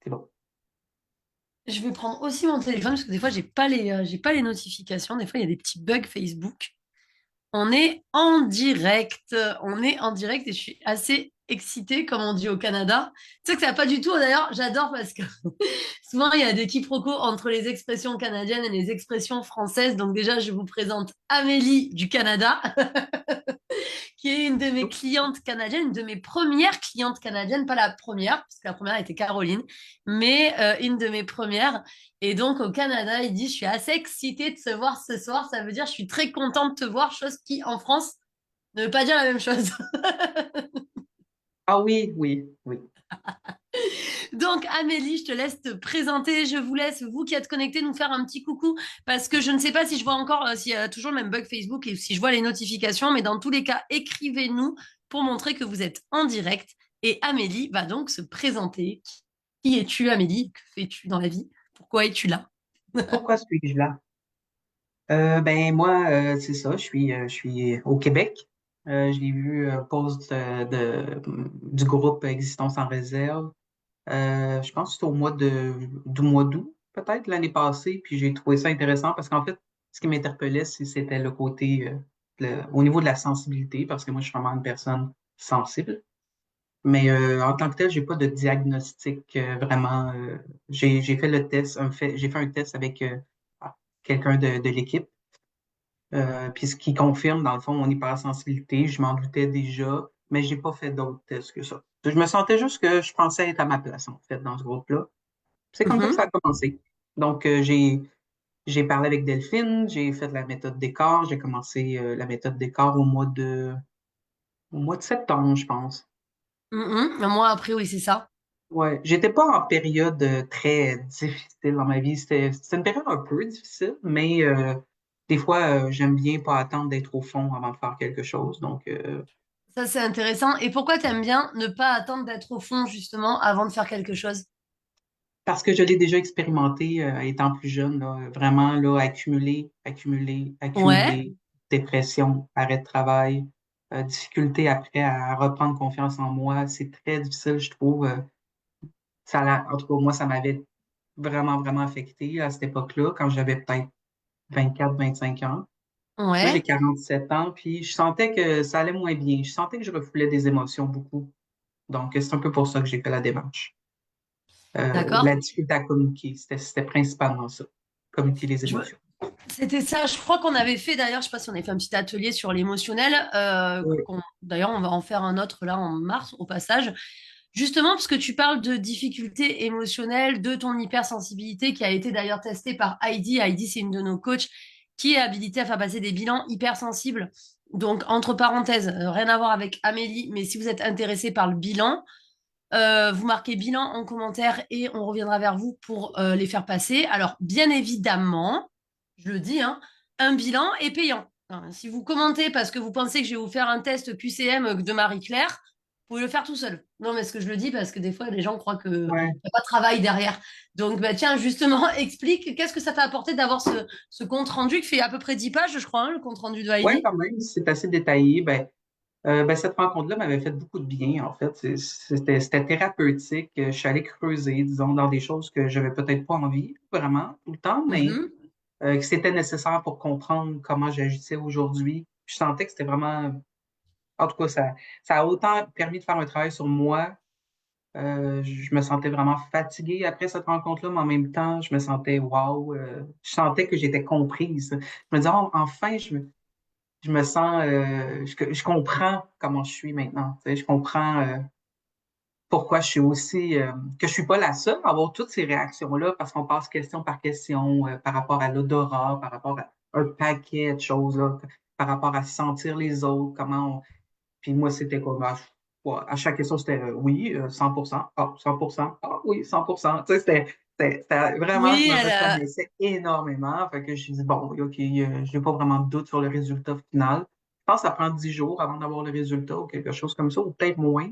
C'est bon. Je vais prendre aussi mon téléphone parce que des fois, j'ai pas les notifications. Des fois, il y a des petits bugs Facebook. On est en direct. On est en direct et je suis assez excitée, comme on dit au Canada. Tu sais que ça n'a pas du tout, d'ailleurs, j'adore parce que souvent il y a des quiproquos entre les expressions canadiennes et les expressions françaises. Donc déjà, je vous présente Amélie du Canada, qui est une de mes clientes canadiennes, une de mes premières clientes canadiennes, pas la première, parce que la première était Caroline, mais une de mes premières. Et donc au Canada, il dit, je suis assez excitée de se voir ce soir, ça veut dire, je suis très contente de te voir, chose qui en France ne veut pas dire la même chose. Ah oui, oui, oui. Donc Amélie, je te laisse te présenter, je vous laisse, vous qui êtes connectés, nous faire un petit coucou, parce que je ne sais pas si je vois encore, s'il y a toujours le même bug Facebook et si je vois les notifications, mais dans tous les cas, écrivez-nous pour montrer que vous êtes en direct. Et Amélie va donc se présenter. Qui es-tu, Amélie? Que fais-tu dans la vie? Pourquoi es-tu là? Pourquoi suis-je là? Ben moi, c'est ça, je suis au Québec. Je l'ai vu post du groupe Existence en réserve. Je pense que c'était du mois d'août, peut-être l'année passée, puis j'ai trouvé ça intéressant parce qu'en fait, ce qui m'interpellait, c'était le côté au niveau de la sensibilité, parce que moi, je suis vraiment une personne sensible. Mais en tant que tel, j'ai pas de diagnostic vraiment. J'ai fait le test, j'ai fait un test avec quelqu'un de l'équipe. Puis ce qui confirme, dans le fond, mon hypersensibilité, je m'en doutais déjà, mais j'ai pas fait d'autres tests que ça. Je me sentais juste que je pensais être à ma place, en fait, dans ce groupe-là. C'est comme ça que ça Mhm. a commencé. Donc, j'ai parlé avec Delphine, j'ai fait la méthode d'écart, j'ai commencé la méthode d'écart au mois de septembre, je pense. Mhm. Moi, après, oui, c'est ça. Ouais, j'étais pas en période très difficile dans ma vie. C'était une période un peu difficile, mais des fois, j'aime bien pas attendre d'être au fond avant de faire quelque chose. Donc, Ça, c'est intéressant. Et pourquoi tu aimes bien ne pas attendre d'être au fond, justement, avant de faire quelque chose? parce que je l'ai déjà expérimenté étant plus jeune, là, vraiment là, accumuler, accumuler, Ouais. accumuler, dépression, arrêt de travail, difficulté après à reprendre confiance en moi. C'est très difficile, je trouve. En tout cas, moi, ça m'avait vraiment, vraiment affecté à cette époque-là, quand j'avais peut-être 24, 25 ans. Là, j'ai Ouais. 47 ans, puis je sentais que ça allait moins bien. Je sentais que je refoulais des émotions beaucoup. Donc, c'est un peu pour ça que j'ai fait la démarche. La D'accord. difficulté à communiquer, c'était principalement ça, communiquer les Je, émotions. C'était ça, je crois qu'on avait fait d'ailleurs, je sais pas si on avait fait un petit atelier sur l'émotionnel, Oui, d'ailleurs on va en faire un autre là en mars au passage, justement parce que tu parles de difficultés émotionnelles, de ton hypersensibilité qui a été d'ailleurs testée par Heidi. Heidi, c'est une de nos coachs qui est habilitée à faire passer des bilans hypersensibles. Donc entre parenthèses, rien à voir avec Amélie, mais si vous êtes intéressé par le bilan, vous marquez bilan en commentaire et on reviendra vers vous pour les faire passer. Alors, bien évidemment, je le dis, hein, un bilan est payant. Hein, si vous commentez parce que vous pensez que je vais vous faire un test QCM de Marie-Claire, vous pouvez le faire tout seul. Non, mais ce que je le dis parce que des fois, les gens croient qu'il n'y ouais, a pas de travail derrière. Donc, bah, tiens, justement, explique qu'est-ce que ça t'a apporté d'avoir ce compte rendu qui fait à peu près 10 pages, je crois, hein, le compte rendu de ouais, Heidi. quand même, c'est assez détaillé. Ben, cette rencontre-là m'avait fait beaucoup de bien, en fait. C'était thérapeutique. Je suis allé creuser, disons, dans des choses que j'avais peut-être pas envie, vraiment, tout le temps, mais Mhm. que c'était nécessaire pour comprendre comment j'agissais aujourd'hui. Je sentais que c'était vraiment, en tout cas, ça a autant permis de faire un travail sur moi. Je me sentais vraiment fatiguée après cette rencontre-là, mais en même temps, je me sentais wow. Je sentais que j'étais comprise. Je me disais, oh, enfin, je me sens, je comprends comment je suis maintenant. Tu sais, je comprends pourquoi je suis aussi, que je suis pas la seule à avoir toutes ces réactions-là, parce qu'on passe question par question par rapport à l'odorat, par rapport à un paquet de choses, là, par rapport à sentir les autres, puis moi, c'était comme, ouais, à chaque question, c'était oui, 100%, ah, 100%, ah oui, 100%. Tu sais, vraiment, je Oui, me elle a... reconnaissais énormément. Fait que je me dis, bon, oui, OK, j'ai pas vraiment de doute sur le résultat final. Je pense que ça prend 10 jours avant d'avoir le résultat ou quelque chose comme ça, ou peut-être moins.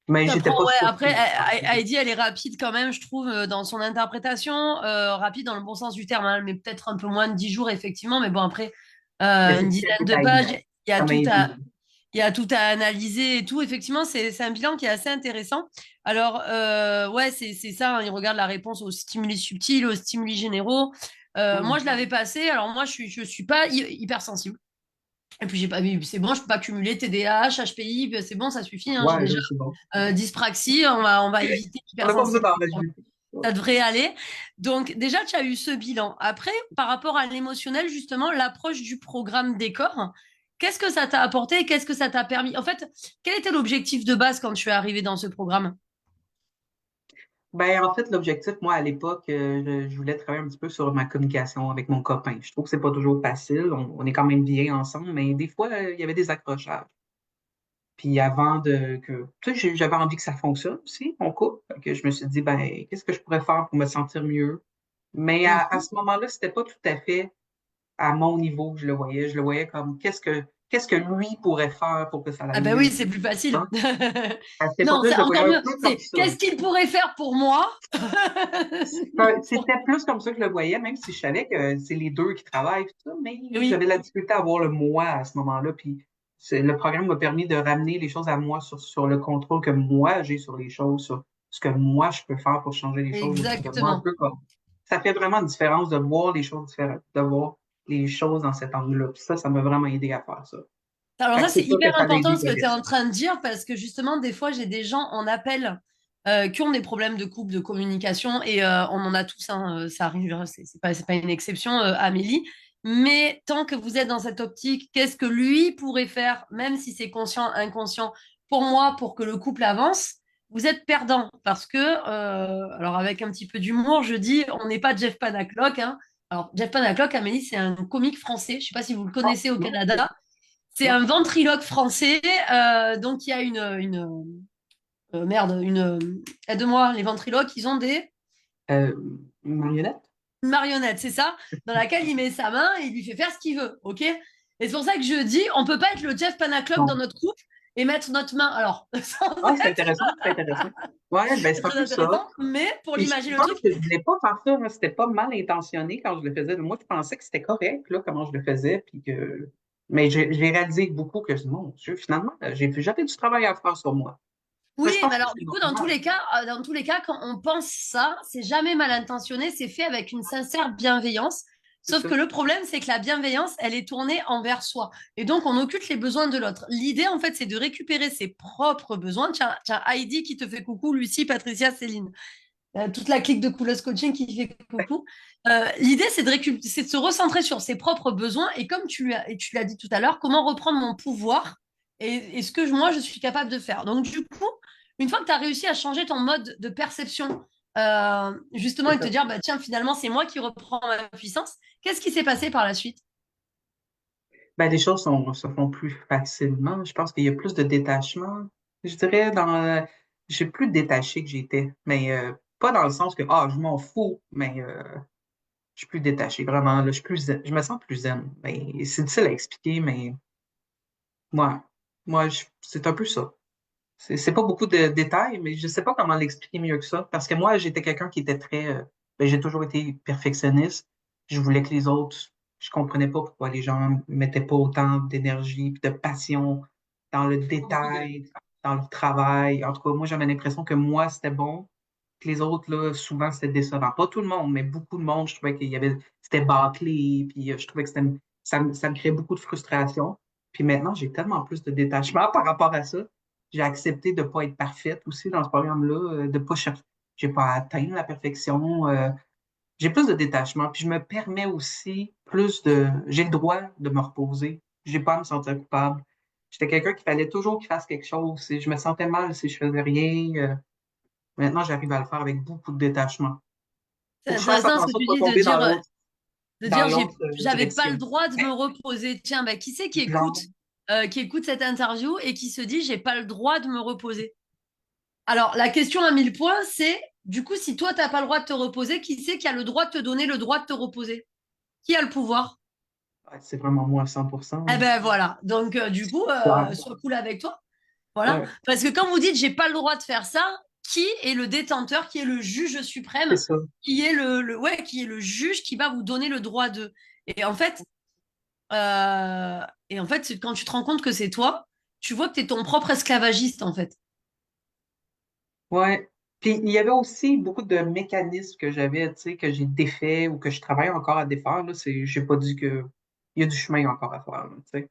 Mais Ça j'étais prend, pas ouais, après, surprise. Heidi, elle est rapide quand même, je trouve, dans son interprétation, rapide dans le bon sens du terme, hein, mais peut-être un peu moins de 10 jours, effectivement, mais bon, après, Mais une c'est très dizaine de détaillé. pages, il y a Ça m'a tout aidé. Il y a tout à analyser et tout. Effectivement, c'est un bilan qui est assez intéressant. Alors, ouais, c'est ça, hein, il regarde la réponse aux stimuli subtils, aux stimuli généraux. Moi, je Mhm. l'avais passé. Alors, moi, je suis pas hypersensible. Et puis, j'ai pas, c'est bon, je peux pas cumuler TDAH, HPI, c'est bon, ça suffit, hein, j'ai Ouais, déjà là, c'est bon. dyspraxie, on va éviter On n'a pas besoin d'en l'hypersensibilité. rajouter. Ça devrait aller. Donc, déjà, tu as eu ce bilan. Après, par rapport à l'émotionnel, justement, l'approche du programme décor, qu'est-ce que ça t'a apporté? Qu'est-ce que ça t'a permis? En fait, quel était l'objectif de base quand tu es arrivé dans ce programme? Ben, en fait, l'objectif, moi, à l'époque, je voulais travailler un petit peu sur ma communication avec mon copain. Je trouve que c'est pas toujours facile. On est quand même bien ensemble, mais des fois, il y avait des accrochages. Puis avant tu sais, j'avais envie que ça fonctionne aussi, mon couple. Fait que je me suis dit, ben, qu'est-ce que je pourrais faire pour me sentir mieux? Mais à Mhm. ce moment-là, c'était pas tout à fait à mon niveau que je le voyais. Je le voyais comme qu'est-ce que lui pourrait faire pour que ça Ah aille ben mieux. oui, c'est plus facile. Hein? À cette Non, époque-là, c'est je le voyais encore un mieux. peu comme C'est ça. qu'est-ce qu'il pourrait faire pour moi? C'était plus comme ça que je le voyais, même si je savais que c'est les deux qui travaillent, tout ça, mais Oui, j'avais de la difficulté à voir le moi à ce moment-là. Puis le programme m'a permis de ramener les choses à moi sur le contrôle que moi j'ai sur les choses, sur ce que moi je peux faire pour changer les choses autour de moi. Un exactement. peu comme ça fait vraiment une différence de voir les choses différentes, de voir les choses dans cet angle-là. Puis ça m'a vraiment aidé à faire ça. Alors Fait ça, que c'est c'est sûr que hyper ça a important aidé ce le que tu es en reste. train de dire parce que justement, des fois, j'ai des gens en appel qui ont des problèmes de couple, de communication et on en a tous, hein, ça arrive, hein, c'est pas une exception, Amélie. Mais tant que vous êtes dans cette optique, qu'est-ce que lui pourrait faire, même si c'est conscient, inconscient, pour moi, pour que le couple avance, vous êtes perdant parce que, alors avec un petit peu d'humour, je dis, on n'est pas Jeff Panaclock, hein. Alors Jeff Panaclock, Amélie, c'est un comique français, je ne sais pas si vous le Non, connaissez au non, Canada. C'est non. un ventriloque français, donc il y a merde, aide-moi, les ventriloques, ils ont Euh, une marionnette? une marionnette, c'est ça, dans laquelle il met sa main et il lui fait faire ce qu'il veut, ok? Et c'est pour ça que je dis, on peut pas être le Jeff Panaclock dans Non. notre couple et mettre notre main, alors, sans Ah, c'est être intéressant, c'est intéressant. Ouais, ben c'est un très peu ça. intéressant, mais pour Puis l'imaginer je le pense truc, que je voulais pas faire ça, hein. C'était pas mal intentionné quand je le faisais. Moi, je pensais que c'était correct, là, comment je le faisais, puis que... Mais j'ai réalisé beaucoup que, mon Dieu, finalement, j'avais du travail à faire sur moi. Mais oui, je mais pense que alors c'est du coup, normal. dans tous les cas, quand on pense ça, c'est jamais mal intentionné, c'est fait avec une sincère bienveillance. C'est Sauf ça. que le problème, c'est que la bienveillance, elle est tournée envers soi. Et donc, on occulte les besoins de l'autre. L'idée, en fait, c'est de récupérer ses propres besoins. Tiens, tiens, Heidi qui te fait coucou, Lucie, Patricia, Céline. Toute la clique de Coolest Coaching qui fait coucou. L'idée, c'est de se recentrer sur ses propres besoins. Et comme tu l'as dit tout à l'heure, comment reprendre mon pouvoir et ce que moi, je suis capable de faire. Donc, du coup, une fois que tu as réussi à changer ton mode de perception, justement, C'est et te ça. dire, bah, tiens, finalement, c'est moi qui reprends ma puissance, qu'est-ce qui s'est passé par la suite? Ben, les choses se font plus facilement. Je pense qu'il y a plus de détachement. Je dirais j'ai plus détaché que j'étais, mais pas dans le sens que je m'en fous, mais je suis plus détaché, vraiment. Là, je suis plus je me sens plus zen. Mais c'est difficile à expliquer, mais moi, c'est un peu ça. C'est pas beaucoup de détails, mais je sais pas comment l'expliquer mieux que ça. Parce que moi, j'étais quelqu'un qui était j'ai toujours été perfectionniste. Je voulais que les autres, je comprenais pas pourquoi les gens mettaient pas autant d'énergie et de passion dans le détail, dans leur travail. En tout cas, moi, j'avais l'impression que moi, c'était bon, que les autres, là, souvent, c'était décevant. Pas tout le monde, mais beaucoup de monde, je trouvais c'était bâclé, puis je trouvais que ça me créait beaucoup de frustration. Puis maintenant, j'ai tellement plus de détachement par rapport à ça. J'ai accepté de ne pas être parfaite aussi dans ce programme-là, de pas chercher, j'ai pas atteint la perfection. J'ai plus de détachement, puis je me permets aussi j'ai le droit de me reposer. J'ai pas à me sentir coupable. J'étais quelqu'un qui fallait toujours qu'il fasse quelque chose. Je me sentais mal si je faisais rien. Maintenant, j'arrive à le faire avec beaucoup de détachement. C'est Faut que je fasse intéressant ce que attention tu de pas dis, tomber de dans dire l'autre j'avais pas le direction. droit de me reposer. Tiens, bah, qui c'est Genre, qui écoute cette interview et qui se dit j'ai pas le droit de me reposer? Alors, la question à 1000 points, c'est du coup, si toi, t'as pas le droit de te reposer, qui c'est qui a le droit de te donner le droit de te reposer? Qui a le pouvoir? ouais, c'est vraiment moi à 100%. Eh Là. ben voilà. Donc, du coup, Ouais, sois cool avec toi. Voilà. ouais, Parce que quand vous dites j'ai pas le droit de faire ça, qui est le détenteur, qui est le juge c'est suprême, ça. qui est le juge qui va vous donner le droit de. Et en fait, euh, et en fait, quand tu te rends compte que c'est toi, tu vois que tu es ton propre esclavagiste, en fait. Ouais. Puis il y avait aussi beaucoup de mécanismes que j'avais, tu sais, que j'ai défaits ou que je travaille encore à défaire. Là, j'ai pas dit que il y a du chemin encore à faire, là, tu sais.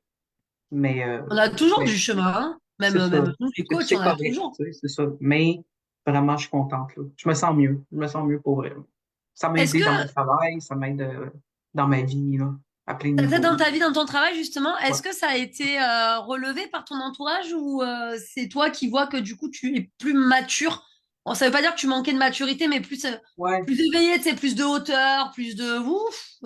Mais, On a toujours mais du chemin, hein. Même, c'est ça. même nous, les Puis coachs, c'est on a correct, toujours. tu sais, c'est ça. Mais vraiment, je suis contente, là. Je me sens mieux. Je me sens mieux pour vrai. Ça m'a Est-ce aidé que dans mon travail, ça m'aide dans ma vie, là, à plein de dans niveaux. ta vie, dans ton travail, justement, Ouais. est-ce que ça a été relevé par ton entourage ou c'est toi qui vois que du coup, tu es plus mature? Bon, ça veut pas dire que tu manquais de maturité, mais Ouais, plus éveillé, tu sais, plus de hauteur, plus de ouf.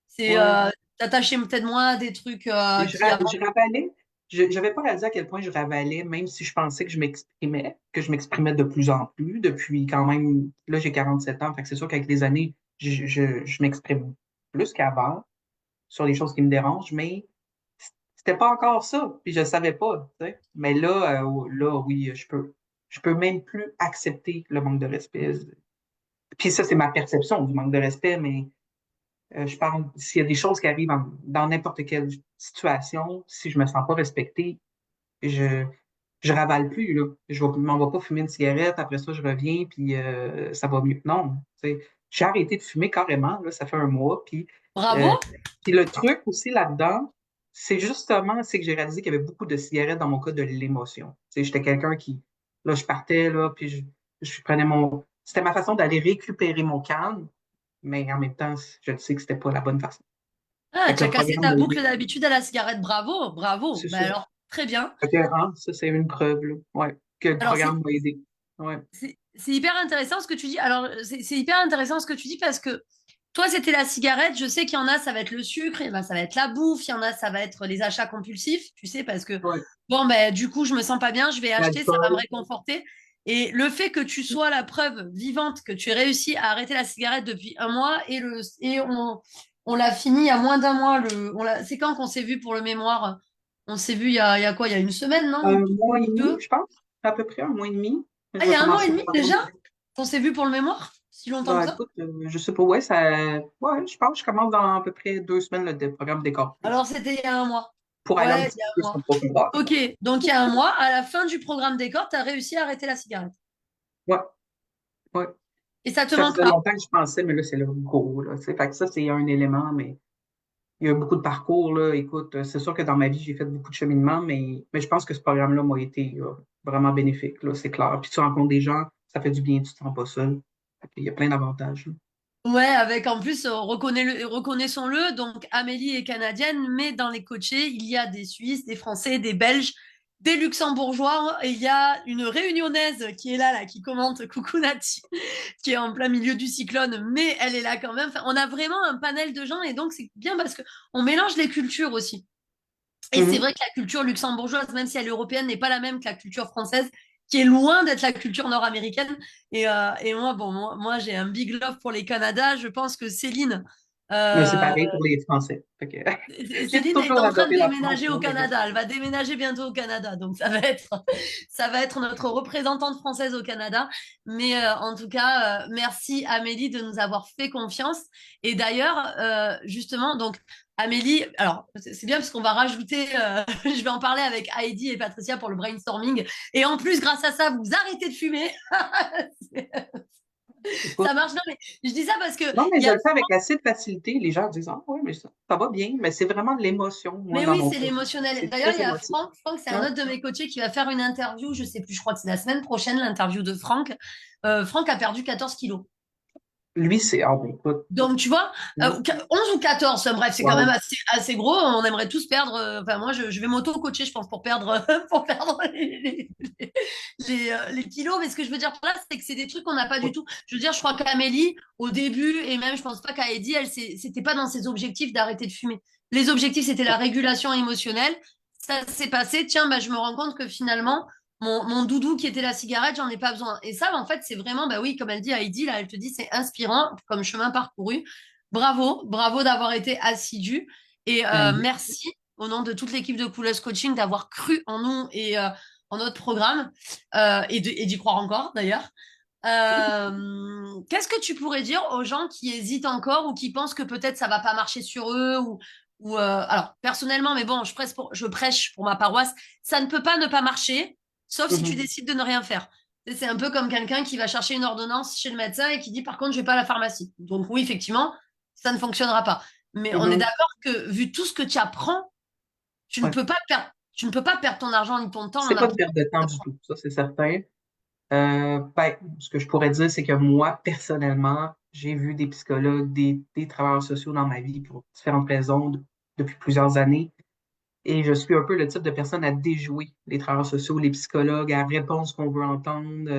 C'est ouais. t'attacher peut-être moins à des trucs Je, qui avant. je ravalais, j'avais pas réalisé à quel point je ravalais, même si je pensais que je m'exprimais de plus en plus depuis quand même, là j'ai 47 ans, fait que c'est sûr qu'avec les années, je m'exprime plus qu'avant sur les choses qui me dérangent, mais c'était pas encore ça, puis je savais pas, tu sais. Mais là, oui, je peux même plus accepter le manque de respect. Puis ça, c'est ma perception du manque de respect, mais je parle, s'il y a des choses qui arrivent dans n'importe quelle situation, si je me sens pas respectée, je, je ravale plus, là. Je m'en vais pas fumer une cigarette, après ça, je reviens, puis ça va mieux. Non, tu sais, j'ai arrêté de fumer carrément, là, ça fait un mois, euh, Bravo! puis le truc aussi là-dedans, c'est que j'ai réalisé qu'il y avait beaucoup de cigarettes dans mon cas de l'émotion. Tu sais, j'étais quelqu'un qui, là, je partais, là, puis je prenais c'était ma façon d'aller récupérer mon calme, mais en même temps, je le sais que c'était pas la bonne façon. Ah, Fait que tu le as cassé programme ta m'a boucle aidé. d'habitude à la cigarette. Bravo, bravo. C'est Ben ça. alors, très bien. Fait que, ça, c'est une preuve, là. Ouais, que le Alors, programme m'a aidé. Ouais. c'est hyper intéressant ce que tu dis. Alors, c'est hyper intéressant ce que tu dis parce que toi, c'était la cigarette. Je sais qu'il y en a, ça va être le sucre, et ben, ça va être la bouffe, il y en a, ça va être les achats compulsifs, tu sais, parce que, Ouais. bon, ben, du coup, je me sens pas bien, je vais acheter, ça va me L'alcool. réconforter. Et le fait que tu sois la preuve vivante que tu aies réussi à arrêter la cigarette depuis un mois et on l'a fini il y a moins d'un mois. C'est quand qu'on s'est vu pour le mémoire? On s'est vu il y a quoi? Il y a une semaine, non? Un mois et demi, Deux? je pense. À peu près un mois et demi. Je Ah, il y vais a un mois et commencer le demi déjà programme. qu'on s'est vu pour le mémoire? Si longtemps que Bah, ça? écoute, je sais pas, ouais, ouais, je pense que je commence dans à peu près 2 semaines le programme Décor Alors, Plus. c'était il y a un mois. Pour aller un Ouais, petit il y a peu un plus en mois. profondeur. Ok, donc il y a un mois, à la fin du programme Décor, tu as réussi à arrêter la cigarette. Ouais, ouais. Et ça te Ça manque faisait pas. longtemps que je pensais, mais là, c'est le gros, là. Tu sais. Fait que ça, c'est un élément, mais il y a beaucoup de parcours, là. Écoute, c'est sûr que dans ma vie, j'ai fait beaucoup de cheminement, mais je pense que ce programme-là m'a été vraiment bénéfique, là, c'est clair. Puis tu rencontres des gens, ça fait du bien, tu te sens pas seul. Fait qu'il y a plein d'avantages, là. Ouais, avec en plus, reconnaissons-le, donc Amélie est canadienne, mais dans les coachés, il y a des Suisses, des Français, des Belges, des Luxembourgeois, et il y a une Réunionnaise qui est là, qui commente, coucou Nati, qui est en plein milieu du cyclone, mais elle est là quand même. Enfin, on a vraiment un panel de gens, et donc c'est bien parce que on mélange les cultures aussi. Et c'est Mhm. vrai que la culture luxembourgeoise, même si elle est européenne, n'est pas la même que la culture française, qui est loin d'être la culture nord-américaine. Et moi, bon, moi j'ai un big love pour les Canada. Je pense que Mais c'est euh, pareil pour les Français. Fait que j'ai Céline est toujours en train de adoré la France, déménager au moi, mais bon. Canada. Elle va déménager bientôt au Canada. Donc, ça va être notre représentante française au Canada. Mais en tout cas, merci Amélie de nous avoir fait confiance. Et d'ailleurs, justement, donc, Amélie, alors, c'est bien parce qu'on va rajouter, je vais en parler avec Heidi et Patricia pour le brainstorming. Et en plus, grâce à ça, vous arrêtez de fumer. Ça Écoute, marche. Non, mais je dis ça parce que non, mais il y je a le fais avec assez de facilité. Les gens disent, ah, oui, mais ça va bien. Mais c'est vraiment de l'émotion, moi, Mais dans oui, mon c'est cas. l'émotionnel. C'est D'ailleurs, très il y a émotif. Franck. Franck, c'est un Ouais. autre de mes coachés qui va faire une interview. Je sais plus, je crois que c'est la semaine prochaine, l'interview de Franck. Franck a perdu 14 kilos. Lui, c'est, ah, ben, écoute, Donc, tu vois, hein, 11 ou 14, enfin, bref, c'est quand même wow. assez gros. On aimerait tous perdre. Enfin, moi, je vais m'auto-coacher, je pense, pour perdre, pour perdre les kilos. Mais ce que je veux dire par là, c'est que c'est des trucs qu'on n'a pas du Ouais. tout. Je veux dire, je crois qu'Amélie, au début, et même, je pense pas qu'Heidi, c'était pas dans ses objectifs d'arrêter de fumer. Les objectifs, c'était la régulation émotionnelle. Ça s'est passé. Tiens, bah, je me rends compte que finalement, mon doudou qui était la cigarette, j'en ai pas besoin. Et ça, en fait, c'est vraiment, bah oui, comme elle dit Heidi, là, elle te dit, c'est inspirant comme chemin parcouru. Bravo, bravo d'avoir été assidu. Et Ben, merci au nom de toute l'équipe de Coolest Coaching d'avoir cru en nous et en notre programme et d'y croire encore d'ailleurs. Qu'est-ce que tu pourrais dire aux gens qui hésitent encore ou qui pensent que peut-être ça va pas marcher sur eux alors personnellement, mais bon, je prêche pour ma paroisse, ça ne peut pas ne pas marcher, sauf si tu Mhm. décides de ne rien faire. C'est un peu comme quelqu'un qui va chercher une ordonnance chez le médecin et qui dit par contre, je vais pas à la pharmacie. Donc oui, effectivement, ça ne fonctionnera pas. Mais on est Mhm. d'accord que vu tout ce que tu apprends, Ouais. tu ne peux pas perdre ton argent ni ton temps C'est en pas une apprenant perte de ce que temps du t'apprends. tout, ça c'est certain. Ben, ce que je pourrais dire, c'est que moi, personnellement, j'ai vu des psychologues, des travailleurs sociaux dans ma vie pour différentes raisons depuis plusieurs années. Et je suis un peu le type de personne à déjouer les travailleurs sociaux, les psychologues, à répondre ce qu'on veut entendre.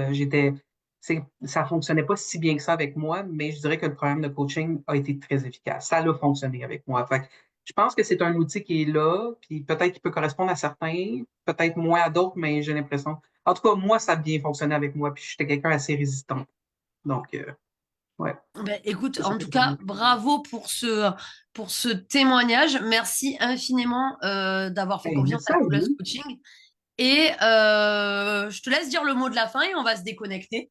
Ça fonctionnait pas si bien que ça avec moi, mais je dirais que le programme de coaching a été très efficace. Ça a fonctionné avec moi. Fait que je pense que c'est un outil qui est là, puis peut-être qu'il peut correspondre à certains, peut-être moins à d'autres, mais j'ai l'impression. En tout cas, moi, ça a bien fonctionné avec moi, puis j'étais quelqu'un assez résistant. Donc, ouais, Ben, écoute, c'est ça en que tout je dirais. cas, bravo pour ce témoignage. Merci infiniment d'avoir fait Hey, confiance merci à à Paulus vous. Coaching. Et je te laisse dire le mot de la fin et on va se déconnecter.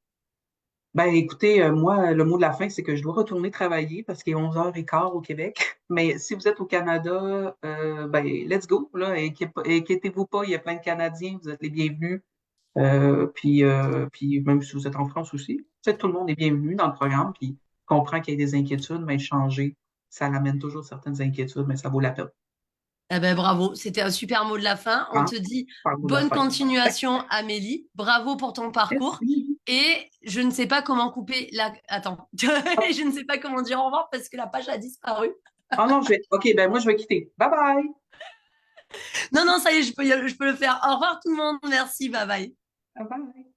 Ben, écoutez, moi, le mot de la fin, c'est que je dois retourner travailler parce qu'il est 11h15 au Québec. Mais si vous êtes au Canada, ben, let's go, là. Inquiétez-vous pas, il y a plein de Canadiens, vous êtes les bienvenus. Puis même si vous êtes en France aussi, tout le monde est bienvenu dans le programme. Puis comprend qu'il y a des inquiétudes, mais changer, ça l'amène toujours certaines inquiétudes, mais ça vaut la peine. Eh ben, bravo, c'était un super mot de la fin. On Hein? te dit Pas le mot de la bonne fin. continuation, Amélie. Bravo pour ton parcours. Merci. Et je ne sais pas comment couper la... Attends, je ne sais pas comment dire au revoir parce que la page a disparu. Oh non, OK, ben moi, je vais quitter. Bye bye! Non, non, ça y est, je peux le faire. Au revoir tout le monde. Merci, bye bye. Bye bye!